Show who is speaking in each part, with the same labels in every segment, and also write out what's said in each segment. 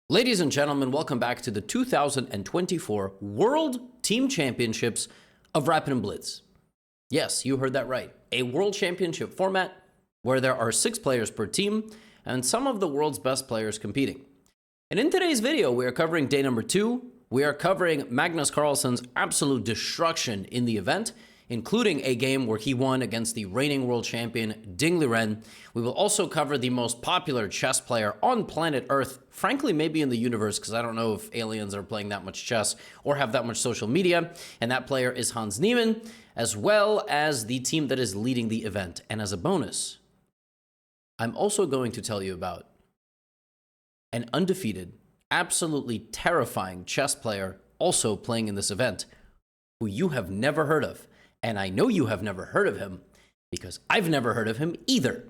Speaker 1: Ladies and gentlemen, welcome back to the 2024 World Team Championships of Rapid and Blitz. Yes, you heard that right. A World Championship format where there are 6 players per team and some of the world's best players competing. And in today's video, we are covering day number 2. We are covering Magnus Carlsen's absolute destruction in the event, including a game where he won against the reigning world champion Ding Liren. We will also cover the most popular chess player on planet Earth, frankly, maybe in the universe, because I don't know if aliens are playing that much chess or have that much social media, and that player is Niemann, as well as the team that is leading the event. And as a bonus, I'm also going to tell you about an undefeated, absolutely terrifying chess player also playing in this event, who you have never heard of. And I know you have never heard of him because I've never heard of him either.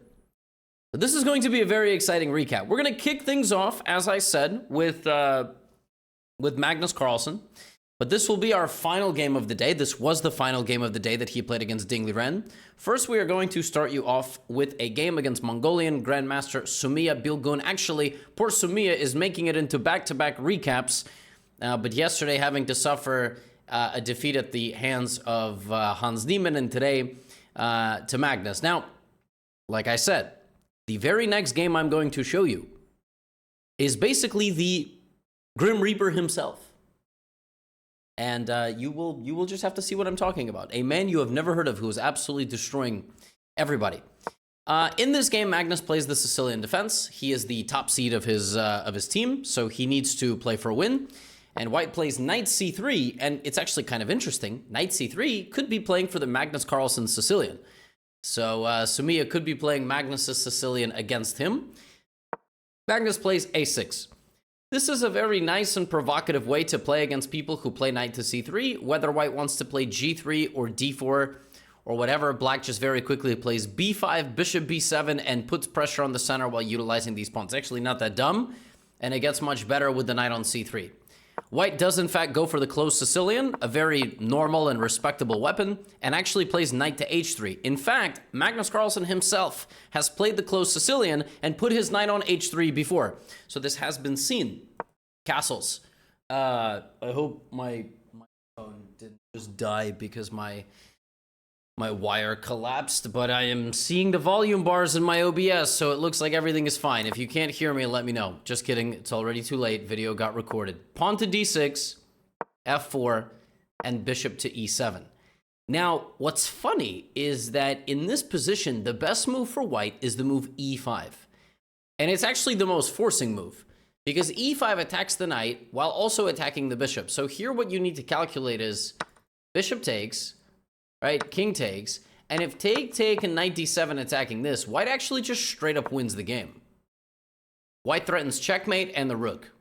Speaker 1: So this is going to be a very exciting recap. We're going to kick things off, as I said, with Magnus Carlsen. But this will be our final game of the day. This was the final game of the day that he played against Ding Liren. First, we are going to start you off with a game against Mongolian Grandmaster Sumia Bilguun. Actually, poor Sumia is making it into back-to-back recaps, but yesterday having to suffer a defeat at the hands of Niemann, and today to Magnus. Now, like I said, the very next game I'm going to show you is basically the Grim Reaper himself. And you will just have to see what I'm talking about. A man you have never heard of who is absolutely destroying everybody. In this game, Magnus plays the Sicilian defense. He is the top seed of his team, so he needs to play for a win. And White plays Knight c3, and it's actually kind of interesting. Knight c3 could be playing for the Magnus Carlsen Sicilian. So Sumia could be playing Magnus' Sicilian against him. Magnus plays a6. This is a very nice and provocative way to play against people who play Knight to c3. Whether White wants to play g3 or d4 or whatever, Black just very quickly plays b5, bishop b7, and puts pressure on the center while utilizing these pawns. It's actually not that dumb, and it gets much better with the knight on c3. White does, in fact, go for the closed Sicilian, a very normal and respectable weapon, and actually plays knight to h3. In fact, Magnus Carlsen himself has played the closed Sicilian and put his knight on h3 before. So this has been seen. Castles. I hope my phone didn't just die because my wire collapsed, but I am seeing the volume bars in my OBS, so it looks like everything is fine. If you can't hear me, let me know. Just kidding, it's already too late. Video got recorded. Pawn to d6, f4, and bishop to e7. Now, what's funny is that in this position, the best move for White is the move e5. And it's actually the most forcing move, because e5 attacks the knight while also attacking the bishop. So here what you need to calculate is bishop takes, right? King takes. And if take, and knight d7 attacking this, White actually just straight up wins the game. White threatens checkmate and the rook.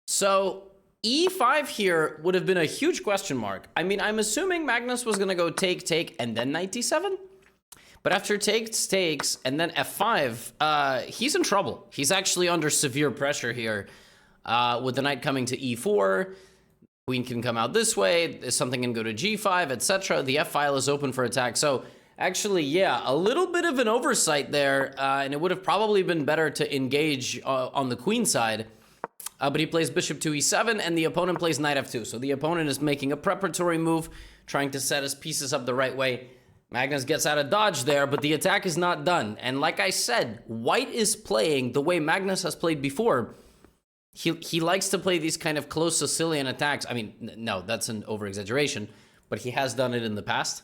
Speaker 1: So e5 here would have been a huge question mark. I mean, I'm assuming Magnus was going to go take, and then knight d7. But after takes, and then f5, he's in trouble. He's actually under severe pressure here with the knight coming to e4. Queen can come out this way, something can go to g5, etc. The f-file is open for attack. So actually, yeah, a little bit of an oversight there, and it would have probably been better to engage on the queen side. But he plays bishop to e7, and the opponent plays knight f2. So the opponent is making a preparatory move, trying to set his pieces up the right way. Magnus gets out of dodge there, but the attack is not done. And like I said, White is playing the way Magnus has played before. He likes to play these kind of close Sicilian attacks. I mean, no, that's an over-exaggeration, but he has done it in the past.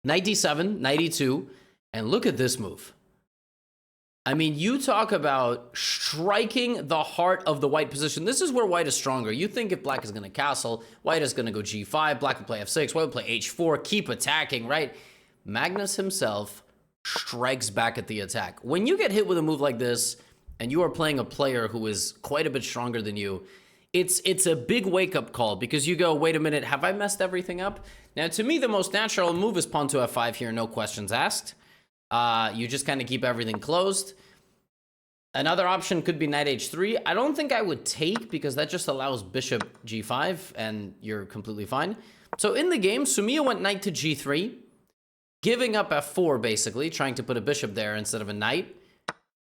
Speaker 1: Knight d7, knight e2, and look at this move. I mean, you talk about striking the heart of the White position. This is where White is stronger. You think if Black is going to castle, White is going to go g5, Black will play f6, White will play h4, keep attacking, right? Magnus himself strikes back at the attack. When you get hit with a move like this, and you are playing a player who is quite a bit stronger than you, it's a big wake-up call, because you go, wait a minute, have I messed everything up? Now, to me, the most natural move is pawn to f5 here, no questions asked. You just kind of keep everything closed. Another option could be knight h3. I don't think I would take, because that just allows bishop g5, and you're completely fine. So in the game, Sumia went knight to g3, giving up f4, basically, trying to put a bishop there instead of a knight.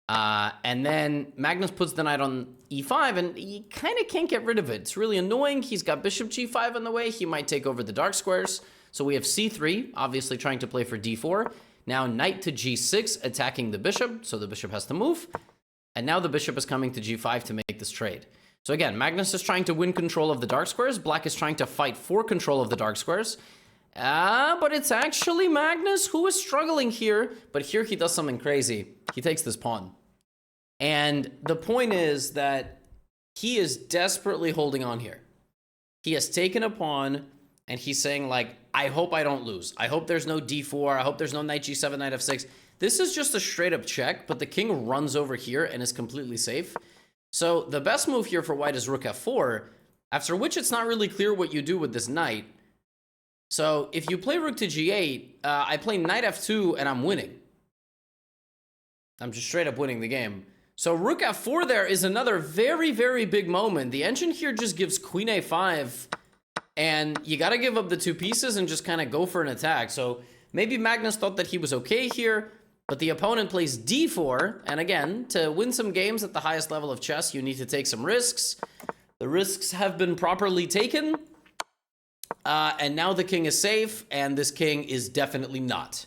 Speaker 1: And then Magnus puts the knight on e5, and he kind of can't get rid of it. It's really annoying. He's got bishop g5 on the way. He might take over the dark squares. So we have c3, obviously trying to play for d4. Now knight to g6, attacking the bishop, so the bishop has to move. And now the bishop is coming to g5 to make this trade. So again, Magnus is trying to win control of the dark squares. Black is trying to fight for control of the dark squares. But it's actually Magnus who is struggling here. But here he does something crazy. He takes this pawn. And the point is that he is desperately holding on here. He has taken a pawn, and he's saying, like, I hope I don't lose. I hope there's no d4. I hope there's no knight g7, knight f6. This is just a straight up check, but the king runs over here and is completely safe. So the best move here for white is rook f4, after which it's not really clear what you do with this knight. So if you play rook to g8, I play knight f2 and I'm winning. I'm just straight up winning the game. So rook f4 there is another very, very big moment. The engine here just gives queen a5, and you got to give up the two pieces and just kind of go for an attack. So maybe Magnus thought that he was okay here, but the opponent plays d4, and again, to win some games at the highest level of chess, you need to take some risks. The risks have been properly taken, and now the king is safe, and this king is definitely not.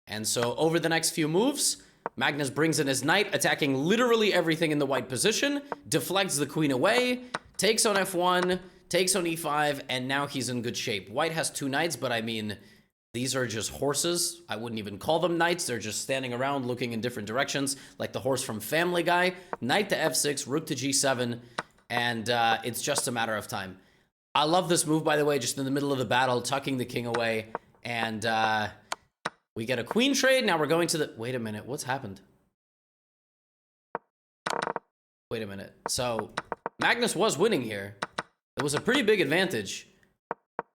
Speaker 1: And so over the next few moves, Magnus brings in his knight, attacking literally everything in the white position, deflects the queen away, takes on f1, takes on e5, and now he's in good shape. White has two knights, but I mean, these are just horses. I wouldn't even call them knights. They're just standing around looking in different directions, like the horse from Family Guy. Knight to f6, rook to g7, and it's just a matter of time. I love this move, by the way, just in the middle of the battle, tucking the king away, and we get a queen trade. Now we're going to the... Wait a minute, what's happened? Wait a minute. So Magnus was winning here. It was a pretty big advantage.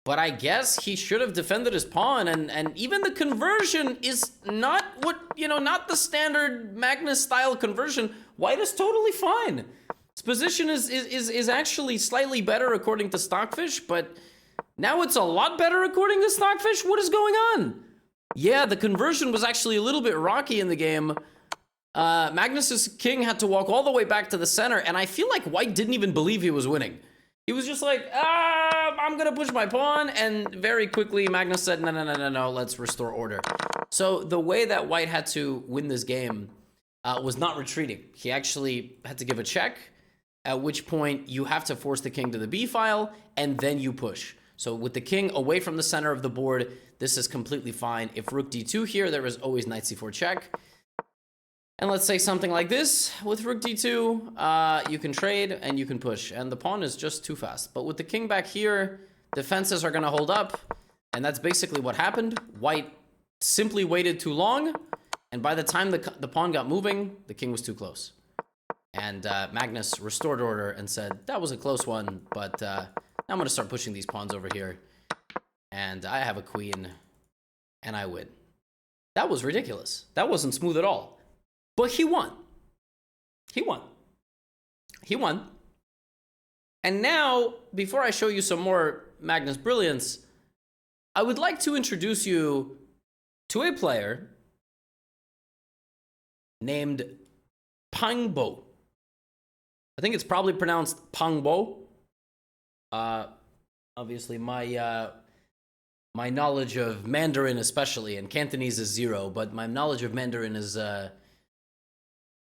Speaker 1: But I guess he should have defended his pawn, and even the conversion is not what, you know, not the standard Magnus-style conversion. White is totally fine. His position is actually slightly better according to Stockfish, but now it's a lot better according to Stockfish. What is going on? Yeah, the conversion was actually a little bit rocky in the game. Magnus's king had to walk all the way back to the center, and I feel like White didn't even believe he was winning. He was just like, I'm gonna push my pawn, and very quickly Magnus said, no, let's restore order. So the way that White had to win this game was not retreating. He actually had to give a check, at which point you have to force the king to the b file, and then you push. So with the king away from the center of the board, this is completely fine. If rook d2 here, there is always knight c4 check. And let's say something like this. With rook d2, you can trade and you can push. And the pawn is just too fast. But with the king back here, defenses are going to hold up. And that's basically what happened. White simply waited too long. And by the time the pawn got moving, the king was too close. And Magnus restored order and said, that was a close one, but now I'm going to start pushing these pawns over here. And I have a queen, and I win. That was ridiculous. That wasn't smooth at all. But he won. He won. He won. And now, before I show you some more Magnus brilliance, I would like to introduce you to a player named Pangbo. I think it's probably pronounced Pangbo. Obviously, my knowledge of Mandarin especially, and Cantonese is 0, but my knowledge of Mandarin is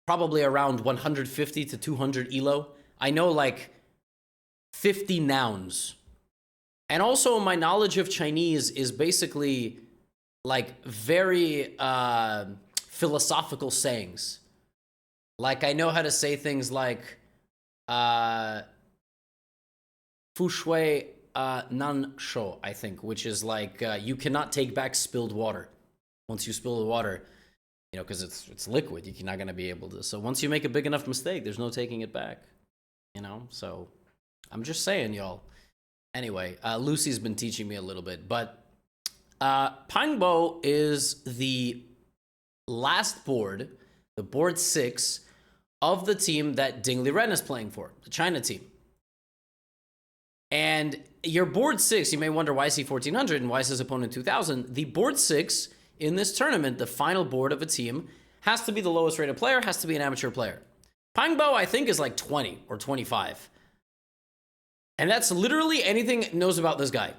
Speaker 1: probably around 150 to 200 elo. I know like 50 nouns. And also my knowledge of Chinese is basically like very philosophical sayings. Like I know how to say things like Fu shui nan shou, I think, which is like you cannot take back spilled water. Once you spill the water, you know, because it's liquid, you're not going to be able to. So once you make a big enough mistake, there's no taking it back, you know? So I'm just saying, y'all. Anyway, Lucy's been teaching me a little bit, but Pangbo is the last board, the board 6 of the team that Ding Liren is playing for, the China team. And your board 6, you may wonder, why is he 1400 and why is his opponent 2000? The board 6 in this tournament, the final board of a team, has to be the lowest rated player, has to be an amateur player. Pang Bo, I think, is like 20 or 25. And that's literally anything knows about this guy.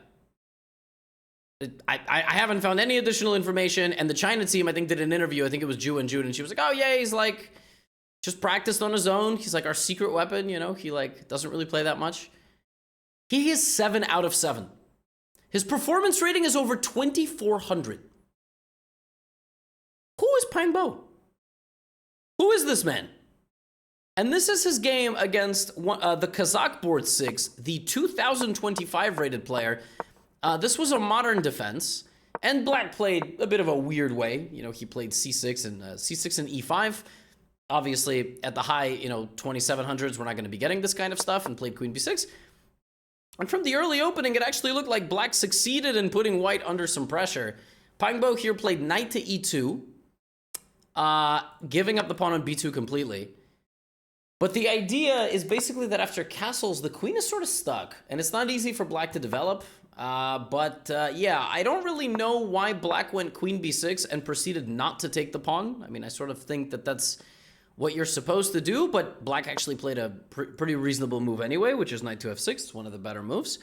Speaker 1: I haven't found any additional information, and the China team, I think, did an interview. I think it was Ju and June, and she was like, oh, yeah, he's like, just practiced on his own. He's like our secret weapon, you know? He like doesn't really play that much. He is 7 out of 7. His performance rating is over 2,400. Who is Pang Bo? Who is this man? And this is his game against the Kazakh board 6, the 2025 rated player. This was a modern defense, and Black played a bit of a weird way. You know, he played c6 and e5. Obviously, at the high, 2700s, we're not going to be getting this kind of stuff, and played queen b6. And from the early opening, it actually looked like Black succeeded in putting White under some pressure. Pang Bo here played knight to e2, giving up the pawn on b2 completely. But the idea is basically that after castles, the queen is sort of stuck, and it's not easy for Black to develop. Yeah, I don't really know why Black went queen b6 and proceeded not to take the pawn. I mean, I sort of think that that's what you're supposed to do, but Black actually played a pretty reasonable move anyway, which is knight to f6. It's one of the better moves.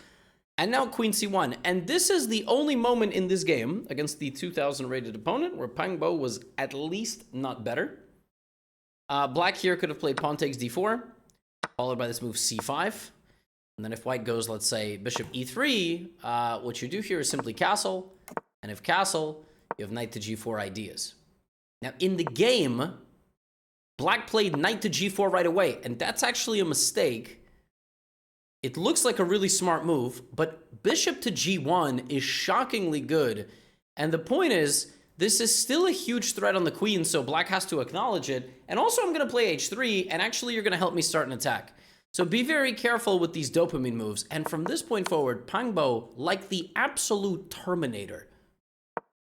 Speaker 1: And now queen c1. And this is the only moment in this game against the 2000 rated opponent where Pang Bo was at least not better. Black here could have played pawn takes d4, followed by this move c5. And then if White goes, let's say, bishop e3, what you do here is simply castle. And if castle, you have knight to g4 ideas. Now, in the game, Black played knight to g4 right away, and that's actually a mistake. It looks like a really smart move, but bishop to g1 is shockingly good. And the point is, this is still a huge threat on the queen, so Black has to acknowledge it. And also, I'm going to play h3, and actually, you're going to help me start an attack. So be very careful with these dopamine moves. And from this point forward, Pang Bo, like the absolute Terminator,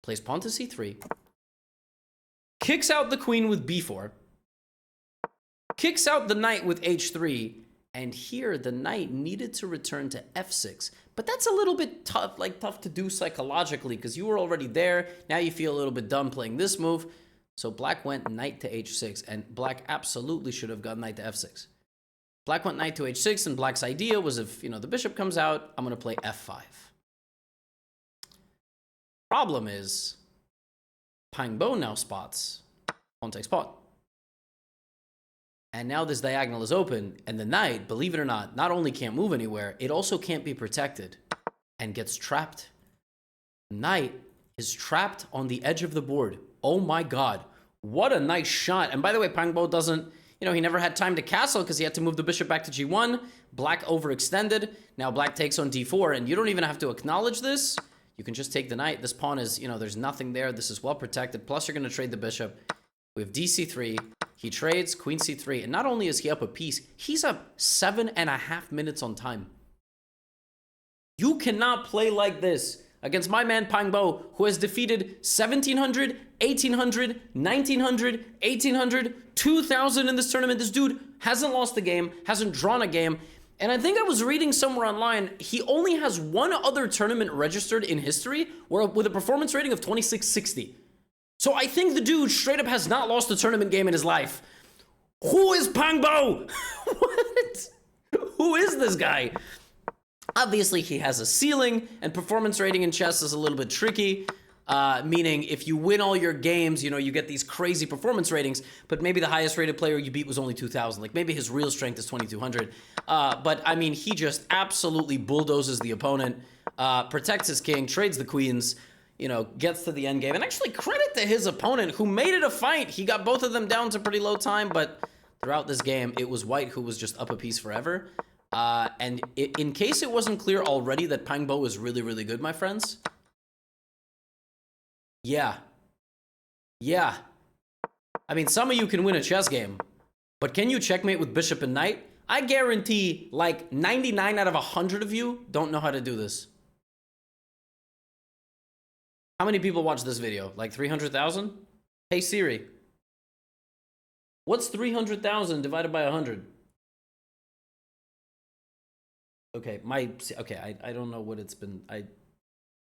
Speaker 1: plays pawn to c3, kicks out the queen with b4, kicks out the knight with h3, and here the knight needed to return to f6. But that's a little bit tough to do psychologically, because you were already there. Now you feel a little bit dumb playing this move. So Black went knight to h6, and Black absolutely should have gone knight to f6. Black went knight to h6, and Black's idea was if, the bishop comes out, I'm going to play f5. Problem is, Pang Bo now spots pawn takes pawn. And now this diagonal is open, and the knight, believe it or not only can't move anywhere, it also can't be protected and gets trapped. The knight is trapped on the edge of the board. Oh my god, what a nice shot. And by the way, Pang Bo doesn't, he never had time to castle because he had to move the bishop back to g1. Black overextended. Now Black takes on d4, and you don't even have to acknowledge this. You can just take the knight. This pawn is, there's nothing there. This is well protected. Plus, you're going to trade the bishop. We have dc3. He trades queen c3, and not only is he up a piece, he's up 7.5 minutes on time. You cannot play like this against my man Pang Bo, who has defeated 1700, 1800, 1900, 1800, 2000 in this tournament. This dude hasn't lost a game, hasn't drawn a game, and I think I was reading somewhere online, he only has one other tournament registered in history with a performance rating of 2660. So I think the dude straight up has not lost a tournament game in his life. Who is Pang Bo? What? Who is this guy? Obviously, he has a ceiling, and performance rating in chess is a little bit tricky. Meaning, if you win all your games, you get these crazy performance ratings, but maybe the highest rated player you beat was only 2,000. Like, maybe his real strength is 2,200. But, I mean, he just absolutely bulldozes the opponent, protects his king, trades the queens, gets to the end game. And actually, credit to his opponent, who made it a fight. He got both of them down to pretty low time, but throughout this game, it was White who was just up a piece forever. And in case it wasn't clear already that Pang Bo is really, really good, my friends. Yeah. I mean, some of you can win a chess game, but can you checkmate with bishop and knight? I guarantee like 99 out of 100 of you don't know how to do this. How many people watch this video? Like 300,000? Hey Siri, what's 300,000 divided by 100? Okay, I don't know what it's been.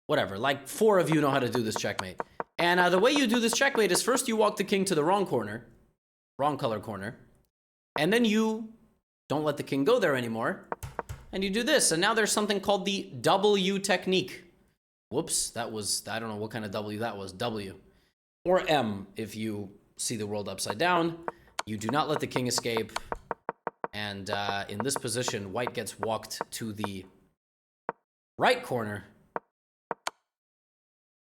Speaker 1: Whatever. Like 4 of you know how to do this checkmate. And the way you do this checkmate is first you walk the king to the wrong corner, wrong color corner, and then you don't let the king go there anymore, and you do this. And now there's something called the W technique. Whoops, that was, I don't know what kind of W that was, W. Or M if you see the world upside down. You do not let the king escape. And in this position, white gets walked to the right corner.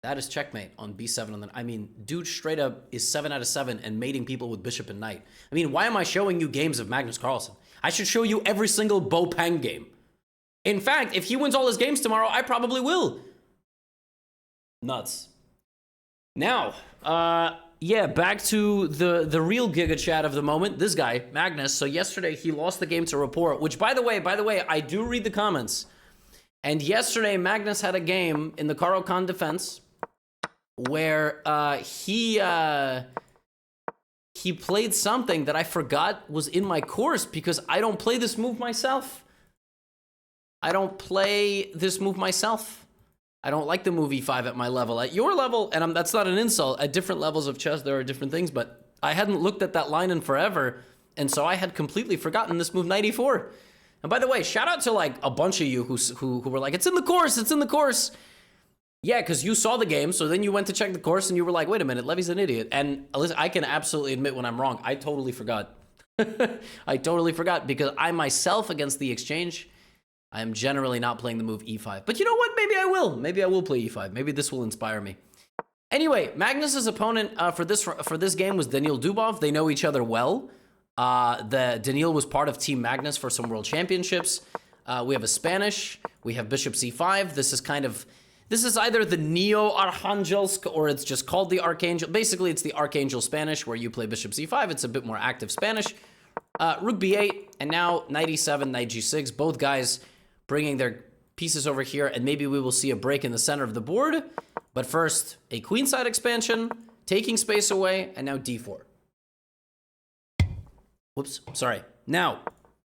Speaker 1: That is checkmate on b7. And then, I mean, dude straight up is 7 out of 7 and mating people with bishop and knight. I mean, why am I showing you games of Magnus Carlsen? I should show you every single Bo Peng game. In fact, if he wins all his games tomorrow, I probably will. Nuts. Now, yeah, back to the real Giga Chat of the moment. This guy, Magnus. So yesterday he lost the game to Rapport, which by the way, I do read the comments. And yesterday Magnus had a game in the Caro Khan defense where he played something that I forgot was in my course because I don't play this move myself. I don't play this move myself. I don't like the move e5 at my level. At your level, and that's not an insult, at different levels of chess there are different things, but I hadn't looked at that line in forever, and so I had completely forgotten this move knight e4. And by the way, shout out to like a bunch of you who were like, it's in the course, it's in the course. Yeah, because you saw the game, so then you went to check the course and you were like, wait a minute, Levy's an idiot. And listen, I can absolutely admit when I'm wrong. I totally forgot. I totally forgot because I myself against the exchange, I am generally not playing the move e5. But you know what? Maybe I will. Maybe I will play e5. Maybe this will inspire me. Anyway, Magnus's opponent for this game was Daniil Dubov. They know each other well. Daniil was part of Team Magnus for some world championships. We have a Spanish. We have Bishop c5. This is either the Neo-Archangelsk or it's just called the Archangel. Basically, it's the Archangel Spanish where you play Bishop c5. It's a bit more active Spanish. Rook b8, and now knight e7, knight g6. Both guys bringing their pieces over here, and maybe we will see a break in the center of the board. But first, a queenside expansion, taking space away, and now d4. Whoops, sorry. Now,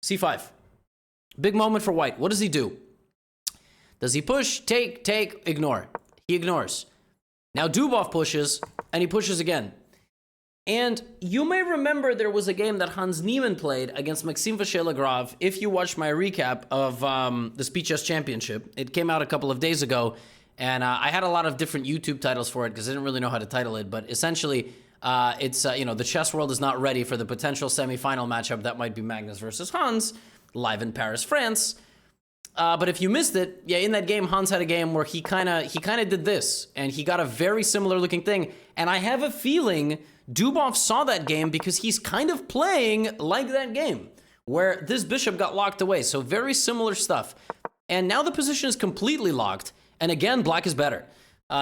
Speaker 1: c5. Big moment for white. What does he do? Does he push, take, ignore? He ignores. Now Dubov pushes, and he pushes again. And you may remember there was a game that Hans Niemann played against Maxime Vachier-Lagrave. If you watched my recap of the Speed Chess Championship, it came out a couple of days ago, and I had a lot of different YouTube titles for it because I didn't really know how to title it. But essentially, it's the chess world is not ready for the potential semifinal matchup that might be Magnus versus Hans, live in Paris, France. But if you missed it, yeah, in that game, Hans had a game where he kind of did this, and he got a very similar looking thing. And I have a feeling Dubov saw that game because he's kind of playing like that game, where this bishop got locked away. So very similar stuff. And now the position is completely locked. And again, black is better.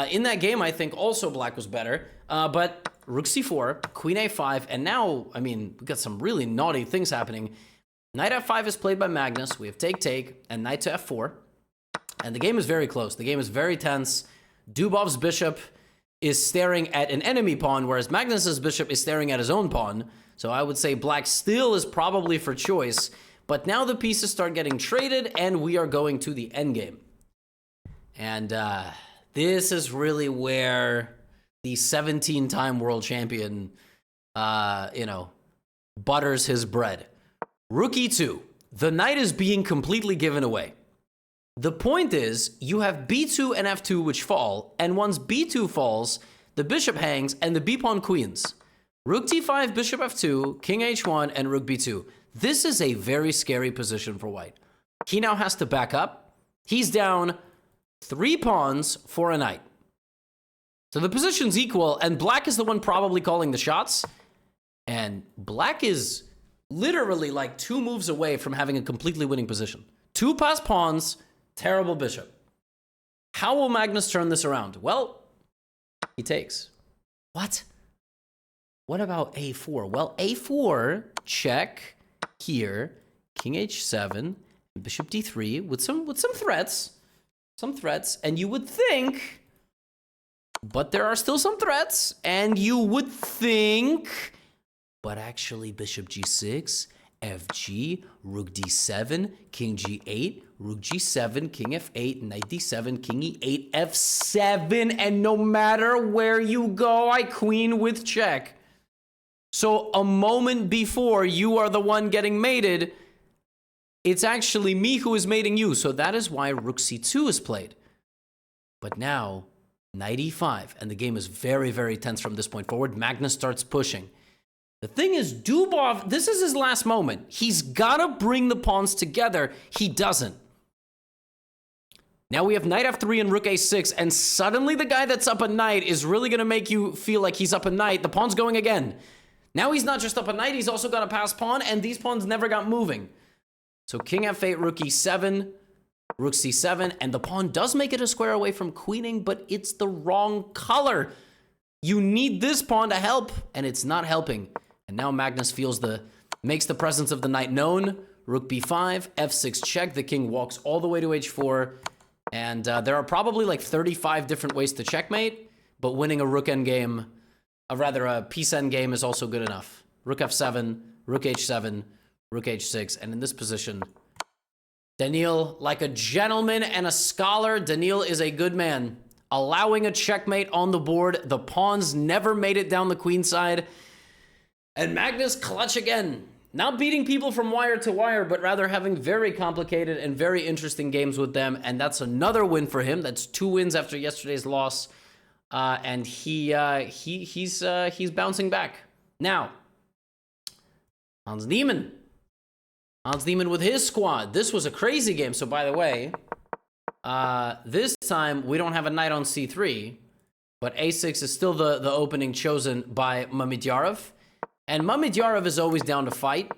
Speaker 1: In that game, I think also black was better. But rook c4, queen a5, and now, I mean, we've got some really naughty things happening. Knight f5 is played by Magnus. We have take, and knight to f4. And the game is very close. The game is very tense. Dubov's bishop is staring at an enemy pawn, whereas Magnus's bishop is staring at his own pawn. So I would say black still is probably for choice. But now the pieces start getting traded, and we are going to the endgame. And this is really where the 17-time world champion, butters his bread. Rook e2. The knight is being completely given away. The point is, you have b2 and f2 which fall, and once b2 falls, the bishop hangs and the b-pawn queens. Rook d5, bishop f2, king h1, and rook b2. This is a very scary position for white. He now has to back up. He's down 3 pawns for a knight. So the position's equal, and black is the one probably calling the shots. And black is literally like 2 moves away from having a completely winning position. 2 passed pawns, terrible bishop. How will Magnus turn this around? Well, he takes. What? What about a4? Well, a4, check here, king h7, bishop d3 with some threats. Some threats, and you would think, but there are still some threats, and you would think, but actually bishop g6 fg, rook d7, king g8, rook g7, king f8, knight d7, king e8, f7, and no matter where you go, I queen with check. So a moment before you are the one getting mated, it's actually me who is mating you. So that is why rook c2 is played. But now, knight e5, and the game is very, very tense from this point forward. Magnus starts pushing. The thing is, Dubov, this is his last moment. He's got to bring the pawns together. He doesn't. Now we have knight f3 and rook a6, and suddenly the guy that's up a knight is really going to make you feel like he's up a knight. The pawn's going again. Now he's not just up a knight, he's also got a passed pawn, and these pawns never got moving. So king f8, rook e7, rook c7, and the pawn does make it a square away from queening, but it's the wrong color. You need this pawn to help, and it's not helping. And now Magnus makes the presence of the knight known. Rook b5, f6 check. The king walks all the way to h4. And there are probably like 35 different ways to checkmate, but winning a rook endgame, a piece endgame is also good enough. Rook f7, rook h7, rook h6. And in this position, Daniil, like a gentleman and a scholar, Daniil is a good man. Allowing a checkmate on the board. The pawns never made it down the queen side. And Magnus clutch again. Not beating people from wire to wire, but rather having very complicated and very interesting games with them. And that's another win for him. That's 2 wins after yesterday's loss. And he's bouncing back. Now, Hans Niemann. Hans Niemann with his squad. This was a crazy game. So by the way, this time we don't have a knight on c3, but a6 is still the opening chosen by Mamedyarov. And Mamedyarov is always down to fight.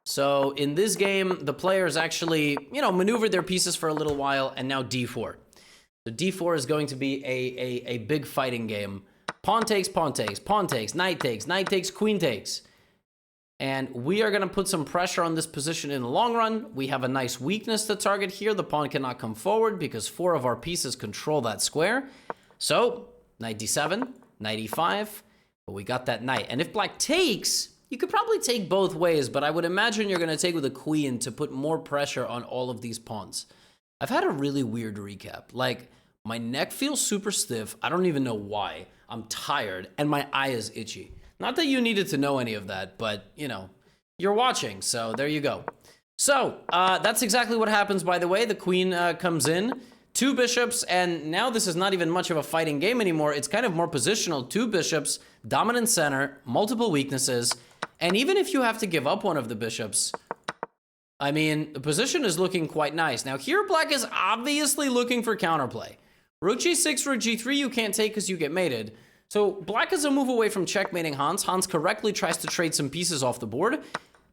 Speaker 1: So in this game, the players actually, maneuvered their pieces for a little while, and now d4. So d4 is going to be a big fighting game. Pawn takes, pawn takes, pawn takes, knight takes, queen takes. And we are going to put some pressure on this position in the long run. We have a nice weakness to target here. The pawn cannot come forward because 4 of our pieces control that square. So knight d7, knight e5. But we got that knight. And if black takes, you could probably take both ways, but I would imagine you're going to take with a queen to put more pressure on all of these pawns. I've had a really weird recap. Like, my neck feels super stiff. I don't even know why. I'm tired, and my eye is itchy. Not that you needed to know any of that, but, you're watching, so there you go. So, that's exactly what happens, by the way. The queen comes in. 2 bishops, and now this is not even much of a fighting game anymore. It's kind of more positional. 2 bishops, dominant center, multiple weaknesses, and even if you have to give up one of the bishops, I mean, the position is looking quite nice. Now here, black is obviously looking for counterplay. Rook g6, rook g3 you can't take because you get mated. So black is a move away from checkmating Hans. Hans correctly tries to trade some pieces off the board,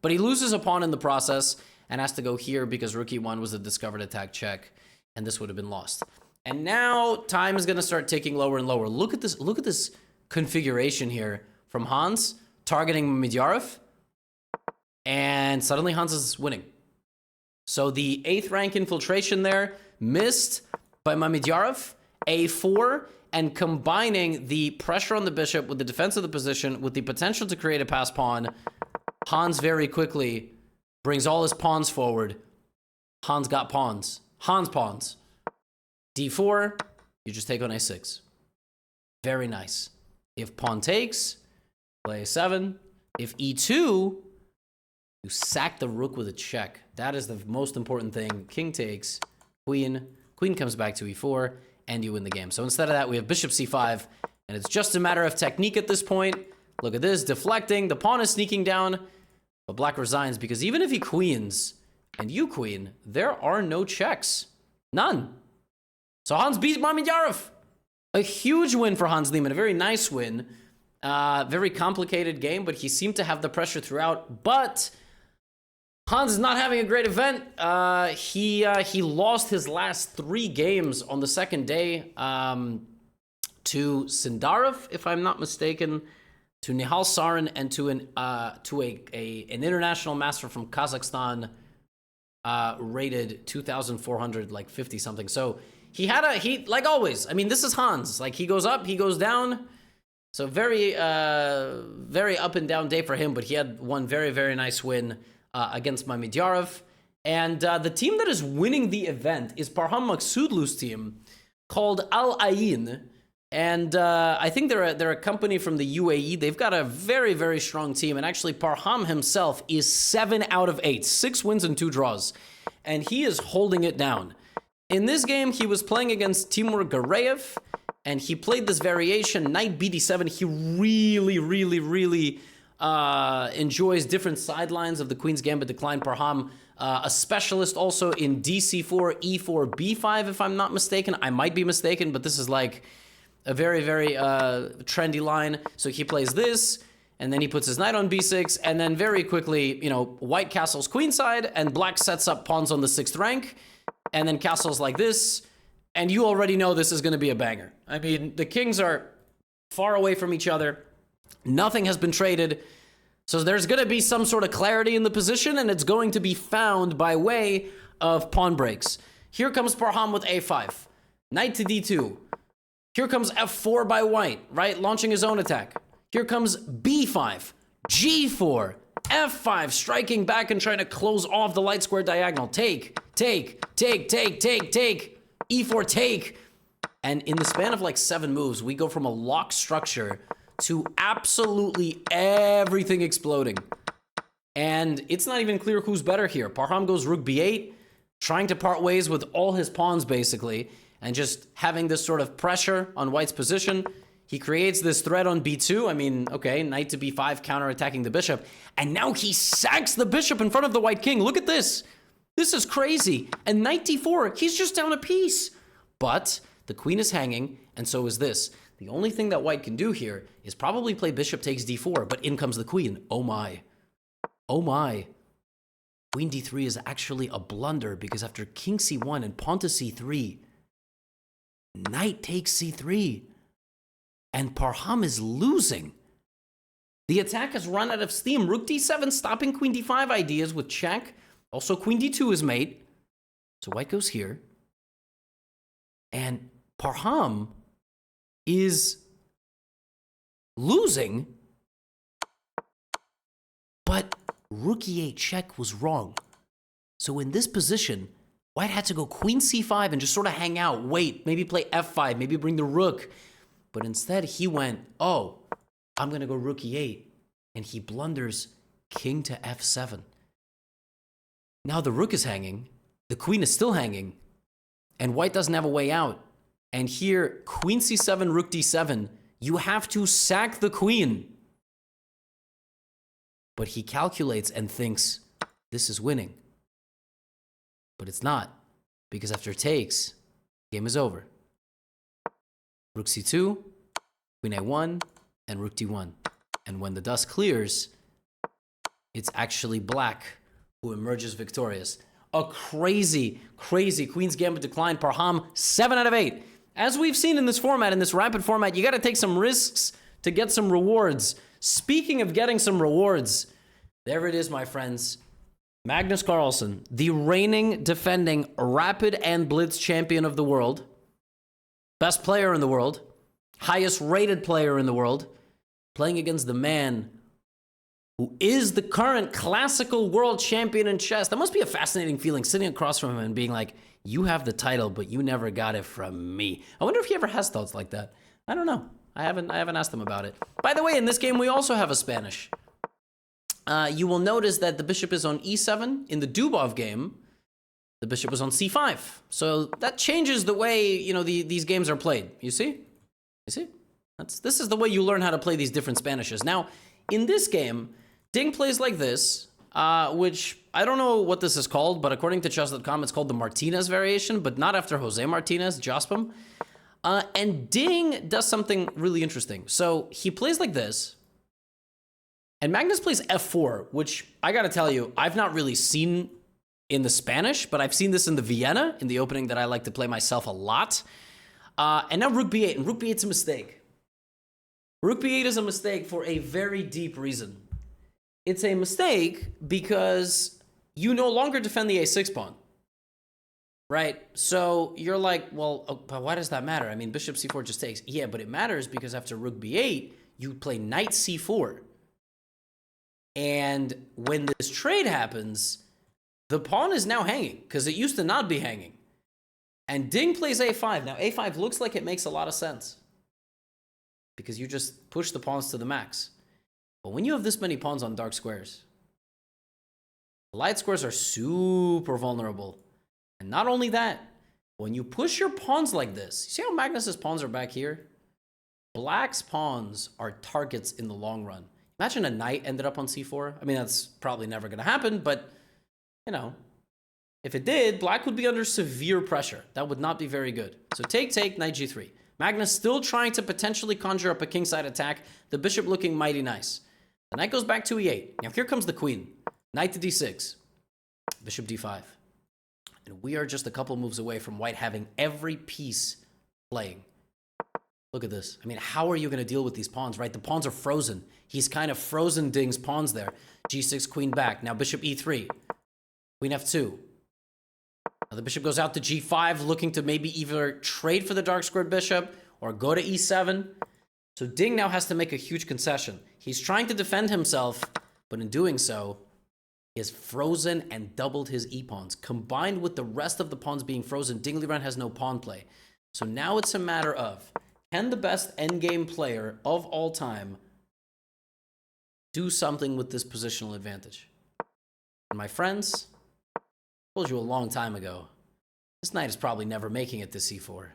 Speaker 1: but he loses a pawn in the process and has to go here because rook e1 was a discovered attack check. And this would have been lost. And now time is going to start ticking lower and lower. Look at this configuration here from Hans targeting Mamedyarov. And suddenly Hans is winning. So the 8th rank infiltration there missed by Mamedyarov. A4, and combining the pressure on the bishop with the defense of the position with the potential to create a pass pawn, Hans very quickly brings all his pawns forward. Hans got pawns. Hans pawns. d4, you just take on a6. Very nice. If pawn takes, play a7. If e2, you sack the rook with a check. That is the most important thing. King takes, queen comes back to e4, and you win the game. So instead of that, we have bishop c5, and it's just a matter of technique at this point. Look at this, deflecting. The pawn is sneaking down, but black resigns because even if he queens, and you queen, there are no checks. None. So Hans beats Mamedyarov. A huge win for Hans Niemann. A very nice win. Very complicated game, but he seemed to have the pressure throughout. But Hans is not having a great event. He lost his last 3 games on the second day to Sindarov, if I'm not mistaken, to Nihal Sarin, and to an international master from Kazakhstan, rated 2,400, like 50 something. So he like always. I mean, this is Hans. Like, he goes up, he goes down. So very up and down day for him. But he had one very, very nice win against Mamedyarov. And the team that is winning the event is Parham Maghsoodloo's team called Al Ain. And I think they're a company from the UAE. They've got a very, very strong team. And actually, Parham himself is 7 out of 8, 6 wins and 2 draws. And he is holding it down. In this game, he was playing against Timur Gareev, and he played this variation, knight bd7. He really enjoys different sidelines of the Queen's Gambit decline. Parham, a specialist also in dc4, e4, b5, if I'm not mistaken. I might be mistaken, but this is like a very, very trendy line. So he plays this, and then he puts his knight on b6, and then very quickly, you know, white castles queenside, and black sets up pawns on the 6th rank, and then castles like this, and you already know this is going to be a banger. I mean, the kings are far away from each other. Nothing has been traded. So there's going to be some sort of clarity in the position, and it's going to be found by way of pawn breaks. Here comes Parham with a5, knight to d2. Here comes f4 by white, right? Launching his own attack. Here comes b5, g4, f5, striking back and trying to close off the light square diagonal. Take, e4, take. And in the span of like 7 moves, we go from a lock structure to absolutely everything exploding. And it's not even clear who's better here. Parham goes rook b8, trying to part ways with all his pawns, basically, and just having this sort of pressure on white's position. He creates this threat on b2. I mean, okay, knight to b5, counterattacking the bishop. And now he sacks the bishop in front of the white king. Look at this. This is crazy. And knight d4, he's just down a piece. But the queen is hanging, and so is this. The only thing that white can do here is probably play bishop takes d4, but in comes the queen. Oh my. Oh my. Queen d3 is actually a blunder, because after king c1 and pawn to c3, knight takes c3, and Parham is losing. The attack has run out of steam. Rook d7 stopping queen d5 ideas with check. Also, queen d2 is mate. So white goes here. And Parham is losing, but rook e8 check was wrong. So in this position, white had to go queen c5 and just sort of hang out, wait, maybe play f5, maybe bring the rook. But instead he went, oh, I'm going to go rook e8. And he blunders king to f7. Now the rook is hanging, the queen is still hanging, and white doesn't have a way out. And here, queen c7, rook d7, you have to sack the queen. But he calculates and thinks, this is winning. But it's not, because after takes, game is over. Rook c2, queen a1, and rook d1. And when the dust clears, it's actually black who emerges victorious. A crazy, crazy Queen's Gambit decline. Parham, 7 out of 8. As we've seen in this format, in this rapid format, you got to take some risks to get some rewards. Speaking of getting some rewards, there it is, my friends. Magnus Carlsen, the reigning, defending rapid and blitz champion of the world, best player in the world, highest rated player in the world, playing against the man who is the current classical world champion in chess. That must be a fascinating feeling, sitting across from him and being like, you have the title, but you never got it from me. I wonder if he ever has thoughts like that. I don't know. I haven't asked him about it. By the way, in this game, we also have a Spanish. You will notice that the bishop is on e7. In the Dubov game, the bishop was on c5. So that changes the way, you know, these games are played. You see? You see? This is the way you learn how to play these different Spanishes. Now, in this game, Ding plays like this, which I don't know what this is called, but according to chess.com, it's called the Martinez variation, but not after Jose Martinez, Jospin. And Ding does something really interesting. So he plays like this, and Magnus plays f4, which I gotta tell you, I've not really seen in the Spanish, but I've seen this in the Vienna, in the opening that I like to play myself a lot. And now rook b8, and rook b8's a mistake. Rook b8 is a mistake for a very deep reason. It's a mistake because you no longer defend the a6 pawn, right? So you're like, well, but why does that matter? I mean, bishop c4 just takes. Yeah, but it matters because after rook b8, you play knight c4. And when this trade happens, the pawn is now hanging because it used to not be hanging. And Ding plays a5. Now, a5 looks like it makes a lot of sense because you just push the pawns to the max. But when you have this many pawns on dark squares, light squares are super vulnerable. And not only that, when you push your pawns like this, you see how Magnus's pawns are back here? Black's pawns are targets in the long run. Imagine a knight ended up on c4. I mean, that's probably never going to happen, but, you know, if it did, black would be under severe pressure. That would not be very good. So take, knight g3. Magnus still trying to potentially conjure up a kingside attack. The bishop looking mighty nice. The knight goes back to e8. Now here comes the queen. Knight to d6. Bishop d5. And we are just a couple moves away from white having every piece playing. Look at this. I mean, how are you going to deal with these pawns, right? The pawns are frozen. He's kind of frozen Ding's pawns there. g6, queen back. Now bishop e3. Queen f2. Now the bishop goes out to g5, looking to maybe either trade for the dark squared bishop or go to e7. So Ding now has to make a huge concession. He's trying to defend himself, but in doing so, he has frozen and doubled his e-pawns. Combined with the rest of the pawns being frozen, Ding Liren has no pawn play. So now it's a matter of, can the best endgame player of all time do something with this positional advantage? And my friends, I told you a long time ago, this knight is probably never making it to c4.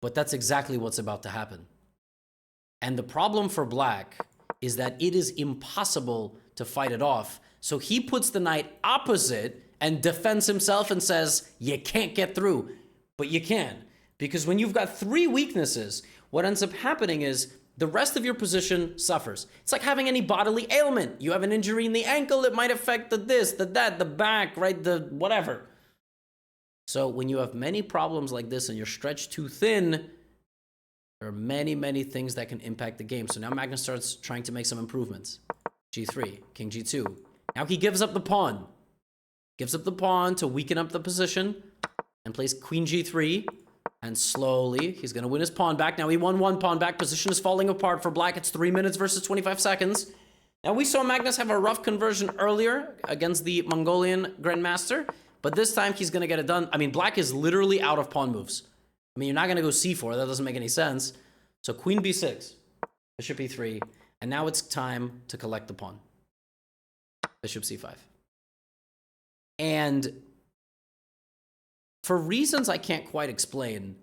Speaker 1: But that's exactly what's about to happen. And the problem for black is that it is impossible to fight it off. So he puts the knight opposite and defends himself and says, you can't get through. But you can. Because when you've got three weaknesses, what ends up happening is the rest of your position suffers. It's like having any bodily ailment. You have an injury in the ankle, it might affect the this, the that, the back, right? The whatever. So when you have many problems like this and you're stretched too thin, there are many, many things that can impact the game. So now Magnus starts trying to make some improvements. g3, king g2. Now he gives up the pawn. Gives up the pawn to weaken up the position and plays queen g3. And slowly, he's going to win his pawn back. Now he won one pawn back. Position is falling apart for black. It's 3 minutes versus 25 seconds. Now we saw Magnus have a rough conversion earlier against the Mongolian Grandmaster. But this time he's going to get it done. I mean, black is literally out of pawn moves. I mean, you're not going to go c4. That doesn't make any sense. So queen b6, bishop e3. And now it's time to collect the pawn. Bishop c5. And for reasons I can't quite explain,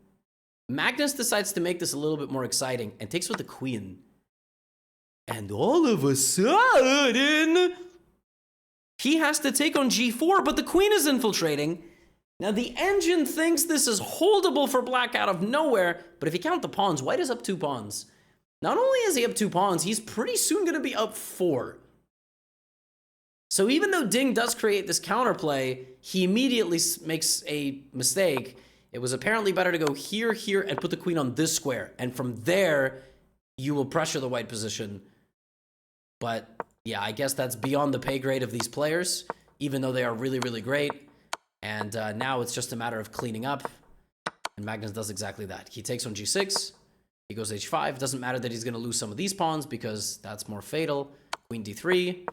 Speaker 1: Magnus decides to make this a little bit more exciting and takes with the queen. And all of a sudden, he has to take on g4, but the queen is infiltrating. Now, the engine thinks this is holdable for black out of nowhere, but if you count the pawns, white is up 2 pawns. Not only is he up 2 pawns, he's pretty soon going to be up 4. So even though Ding does create this counterplay, he immediately makes a mistake. It was apparently better to go here, here, and put the queen on this square. And from there, you will pressure the white position. But yeah, I guess that's beyond the pay grade of these players, even though they are really, really great. And now it's just a matter of cleaning up. And Magnus does exactly that. He takes on g6. He goes h5. Doesn't matter that he's going to lose some of these pawns because that's more fatal. Queen d3.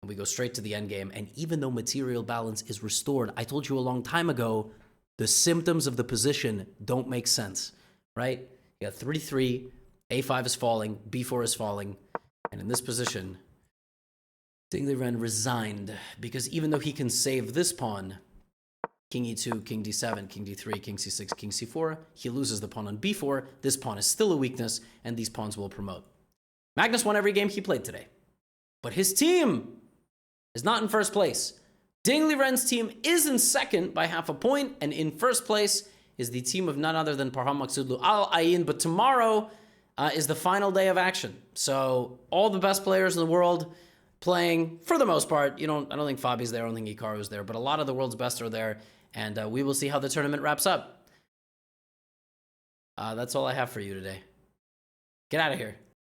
Speaker 1: We go straight to the endgame, and even though material balance is restored, I told you a long time ago, the symptoms of the position don't make sense, right? You got 3-3, a5 is falling, b4 is falling, and in this position, Ding Liren resigned, because even though he can save this pawn, king e2, king d7, king d3, king c6, king c4, he loses the pawn on b4, this pawn is still a weakness, and these pawns will promote. Magnus won every game he played today, but his team is not in first place. Ding Liren's team is in second by half a point, and in first place is the team of none other than Parham Maghsoodloo Al Ain. But tomorrow is the final day of action. So all the best players in the world playing, for the most part. I don't think Fabi's there, I don't think Hikaru's there, but a lot of the world's best are there, and we will see how the tournament wraps up. That's all I have for you today. Get out of here.